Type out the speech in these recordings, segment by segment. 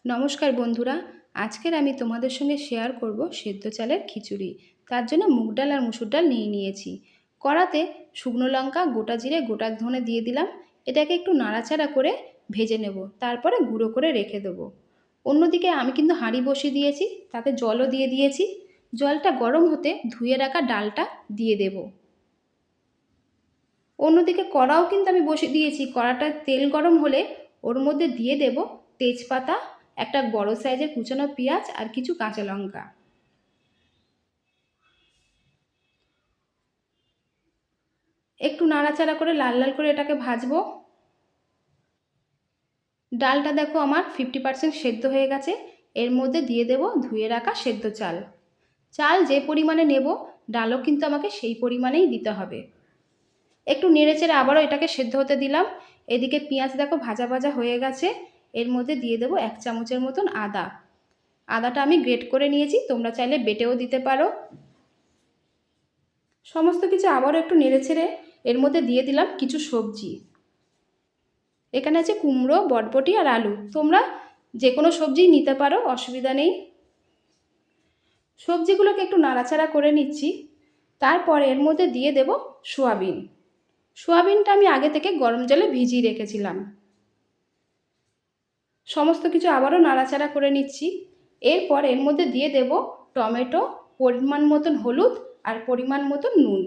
নমস্কার বন্ধুরা, আজকের আমি তোমাদের সঙ্গে শেয়ার করব সেদ্ধ চালের খিচুড়ি। তার জন্য মুগ ডাল আর মুসুর ডাল নিয়ে নিয়েছি। কড়াতে শুকনো লঙ্কা, গোটা জিরে, গোটা ধনে দিয়ে দিলাম। এটাকে একটু নাড়াচাড়া করে ভেজে নেব, তারপরে গুঁড়ো করে রেখে দেবো। অন্যদিকে আমি কিন্তু হাঁড়ি বসিয়ে দিয়েছি, তাতে জলও দিয়ে দিয়েছি। জলটা গরম হতে ধুয়ে রাখা ডালটা দিয়ে দেব। অন্যদিকে কড়াও কিন্তু আমি বসিয়ে দিয়েছি। কড়াটা তেল গরম হলে ওর মধ্যে দিয়ে দেব তেজপাতা, একটা বড় সাইজের কুচানো পেঁয়াজ আর কিছু কাঁচা লঙ্কা। একটু নাড়াচাড়া করে লাল লাল করে এটাকে ভাজবো। ডালটা দেখো আমার 50% সেদ্ধ হয়ে গেছে। এর মধ্যে দিয়ে দেব ধুয়ে রাখা সেদ্ধ চাল। চাল যে পরিমাণে নেব, ডালও কিন্তু আমাকে সেই পরিমাণেই দিতে হবে। একটু নেড়েচেড়ে আবারও এটাকে সেদ্ধ হতে দিলাম। এদিকে পেঁয়াজ দেখো ভাজা ভাজা হয়ে গেছে। এর মধ্যে দিয়ে দেবো 1 চামচের মতন আদা। আদাটা আমি গ্রেট করে নিয়েছি, তোমরা চাইলে বেটেও দিতে পারো। সমস্ত কিছু আবারও একটু নেড়েচেড়ে এর মধ্যে দিয়ে দিলাম কিছু সবজি। এখানে আছে কুমড়ো, বরবটি আর আলু। তোমরা যে কোনো সবজিই নিতে পারো, অসুবিধা নেই। সবজিগুলোকে একটু নাড়াচাড়া করে নিচ্ছি। তারপর এর মধ্যে দিয়ে দেব সোয়াবিন। সোয়াবিনটা আমি আগে থেকে গরম জলে ভিজিয়ে রেখেছিলাম। সমস্ত কিছু আবারও নাড়াচাড়া করে নিচ্ছি। এরপর এর মধ্যে দিয়ে দেব টমেটো, পরিমাণ মতন হলুদ আর পরিমাণ মতন নুন।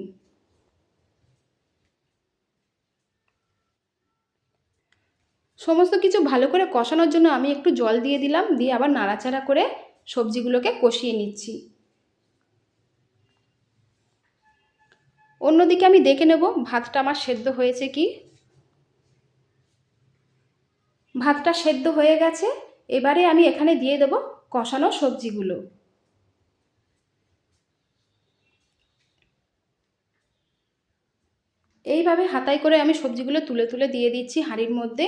সমস্ত কিছু ভালো করে কষানোর জন্য আমি একটু জল দিয়ে দিলাম, দিয়ে আবার নাড়াচাড়া করে সবজিগুলোকে কষিয়ে নিচ্ছি। অন্যদিকে আমি দেখে নেব ভাতটা আমার সেদ্ধ হয়েছে কি। ভাতটা সেদ্ধ হয়ে গেছে। এবারে আমি এখানে দিয়ে দেব কষানো সবজিগুলো। এইভাবে হাতায় করে আমি সবজিগুলো তুলে তুলে দিয়ে দিচ্ছি হাঁড়ির মধ্যে।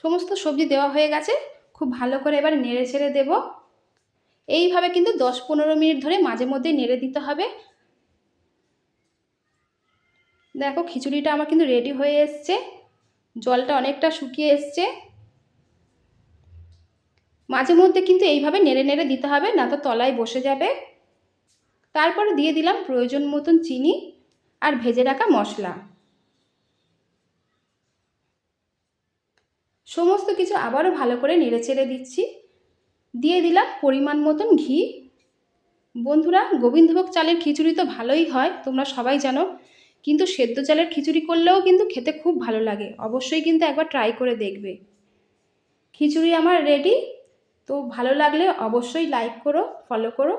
সমস্ত সবজি দেওয়া হয়ে গেছে। খুব ভালো করে এবার নেড়ে ছেড়ে দেব। এইভাবে কিন্তু 10-15 মিনিট ধরে মাঝে মধ্যেই নেড়ে দিতে হবে। দেখো খিচুড়িটা আমার কিন্তু রেডি হয়ে এসছে। জলটা অনেকটা শুকিয়ে এসছে। মাঝে মধ্যে কিন্তু এইভাবে নেড়ে নেড়ে দিতে হবে, না তো তলায় বসে যাবে। তারপরে দিয়ে দিলাম প্রয়োজন মতন চিনি আর ভেজে রাখা মশলা। সমস্ত কিছু আবারও ভালো করে নেড়ে চেড়ে দিচ্ছি। দিয়ে দিলাম পরিমাণ মতন ঘি। বন্ধুরা, গোবিন্দভোগ চালের খিচুড়ি তো ভালোই হয়, তোমরা সবাই জানো, কিন্তু সেদ্ধ চালের খিচুড়ি করলেও কিন্তু খেতে খুব ভালো লাগে। অবশ্যই কিন্তু একবার ট্রাই করে দেখবে। খিচুড়ি আমার রেডি। তো ভালো লাগলে অবশ্যই লাইক করো, ফলো করো।